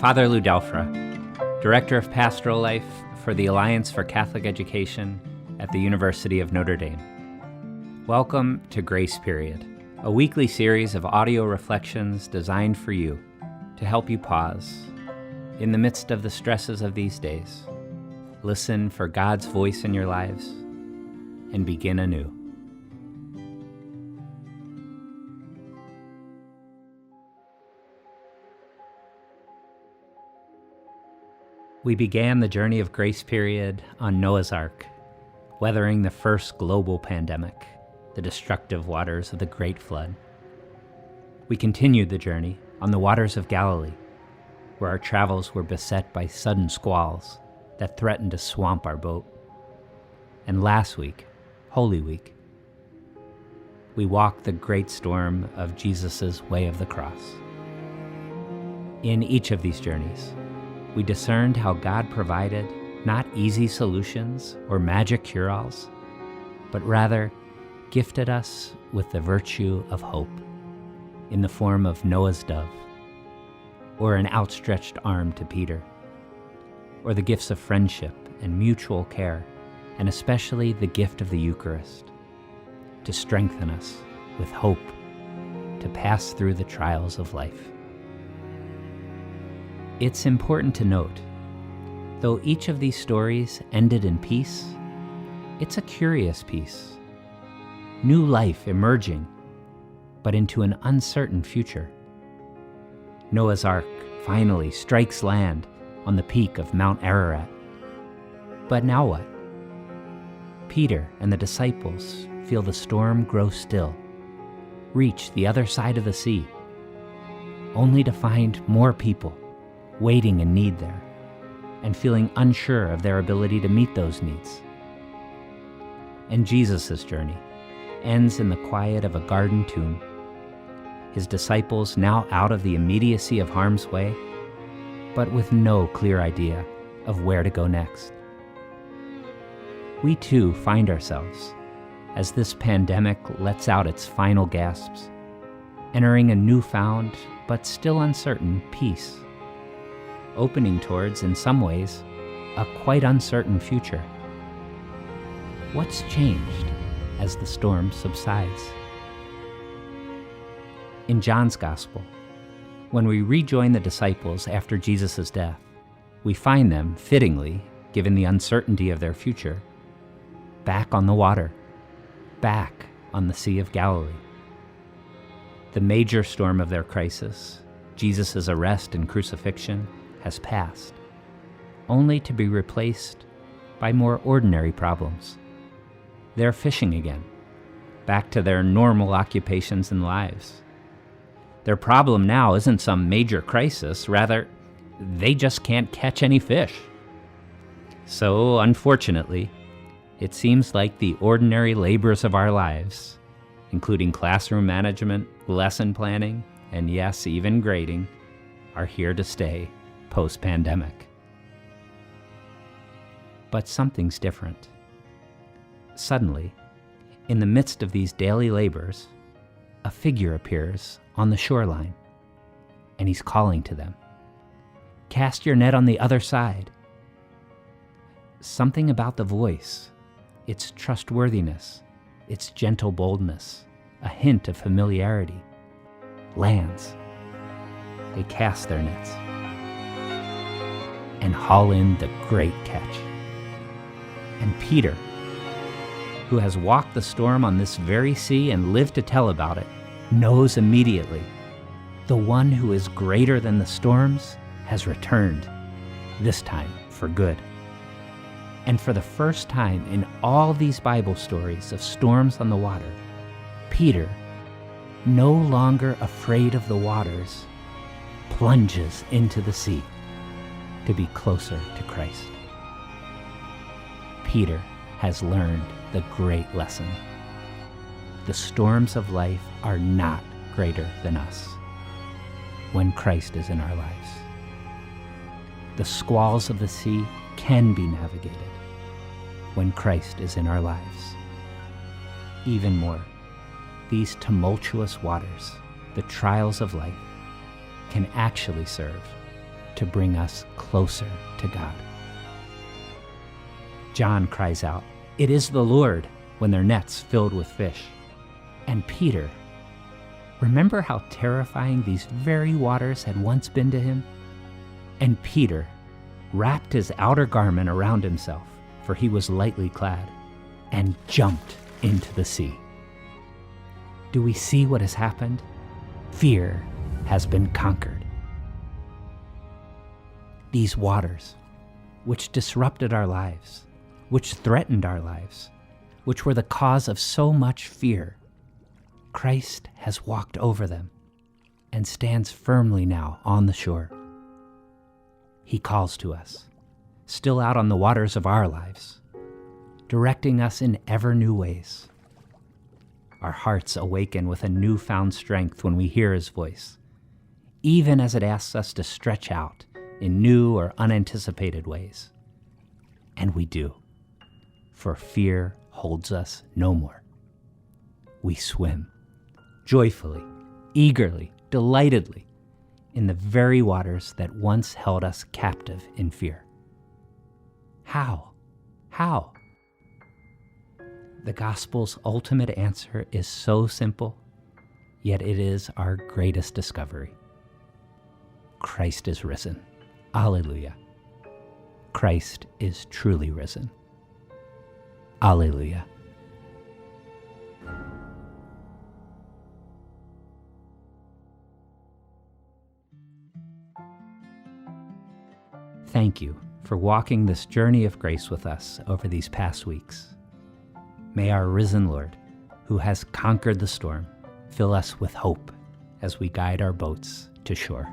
Father Lou Delfra, Director of Pastoral Life for the Alliance for Catholic Education at the University of Notre Dame. Welcome to Grace Period, a weekly series of audio reflections designed for you to help you pause in the midst of the stresses of these days, listen for God's voice in your lives, and begin anew. We began the journey of Grace Period on Noah's Ark, weathering the first global pandemic, the destructive waters of the Great Flood. We continued the journey on the waters of Galilee, where our travels were beset by sudden squalls that threatened to swamp our boat. And last week, Holy Week, we walked the great storm of Jesus' way of the cross. In each of these journeys, we discerned how God provided not easy solutions or magic cure-alls, but rather gifted us with the virtue of hope in the form of Noah's dove, or an outstretched arm to Peter, or the gifts of friendship and mutual care, and especially the gift of the Eucharist, to strengthen us with hope to pass through the trials of life. It's important to note, though each of these stories ended in peace, it's a curious peace. New life emerging, but into an uncertain future. Noah's Ark finally strikes land on the peak of Mount Ararat. But now what? Peter and the disciples feel the storm grow still, reach the other side of the sea, only to find more people waiting in need there, and feeling unsure of their ability to meet those needs. And Jesus' journey ends in the quiet of a garden tomb, his disciples now out of the immediacy of harm's way, but with no clear idea of where to go next. We too find ourselves, as this pandemic lets out its final gasps, entering a newfound but still uncertain peace, opening towards, in some ways, a quite uncertain future. What's changed as the storm subsides? In John's Gospel, when we rejoin the disciples after Jesus' death, we find them, fittingly, given the uncertainty of their future, back on the water, back on the Sea of Galilee. The major storm of their crisis, Jesus' arrest and crucifixion, has passed, only to be replaced by more ordinary problems. They're fishing again, back to their normal occupations and lives. Their problem now isn't some major crisis, rather, they just can't catch any fish. So, unfortunately, it seems like the ordinary labors of our lives, including classroom management, lesson planning, and yes, even grading, are here to stay post-pandemic. But something's different. Suddenly, in the midst of these daily labors, a figure appears on the shoreline, and he's calling to them, "Cast your net on the other side." Something about the voice, its trustworthiness, its gentle boldness, a hint of familiarity, lands. They cast their nets and haul in the great catch. And Peter, who has walked the storm on this very sea and lived to tell about it, knows immediately the one who is greater than the storms has returned, this time for good. And for the first time in all these Bible stories of storms on the water, Peter, no longer afraid of the waters, plunges into the sea to be closer to Christ. Peter has learned the great lesson. The storms of life are not greater than us when Christ is in our lives. The squalls of the sea can be navigated when Christ is in our lives. Even more, these tumultuous waters, the trials of life, can actually serve to bring us closer to God. John cries out, "It is the Lord," when their nets filled with fish. And Peter, remember how terrifying these very waters had once been to him? And Peter wrapped his outer garment around himself, for he was lightly clad, and jumped into the sea. Do we see what has happened? Fear has been conquered. These waters, which disrupted our lives, which threatened our lives, which were the cause of so much fear, Christ has walked over them and stands firmly now on the shore. He calls to us, still out on the waters of our lives, directing us in ever new ways. Our hearts awaken with a newfound strength when we hear his voice, even as it asks us to stretch out in new or unanticipated ways. And we do, for fear holds us no more. We swim, joyfully, eagerly, delightedly, in the very waters that once held us captive in fear. How? How? The gospel's ultimate answer is so simple, yet it is our greatest discovery. Christ is risen. Alleluia. Christ is truly risen. Alleluia. Thank you for walking this journey of grace with us over these past weeks. May our risen Lord, who has conquered the storm, fill us with hope as we guide our boats to shore.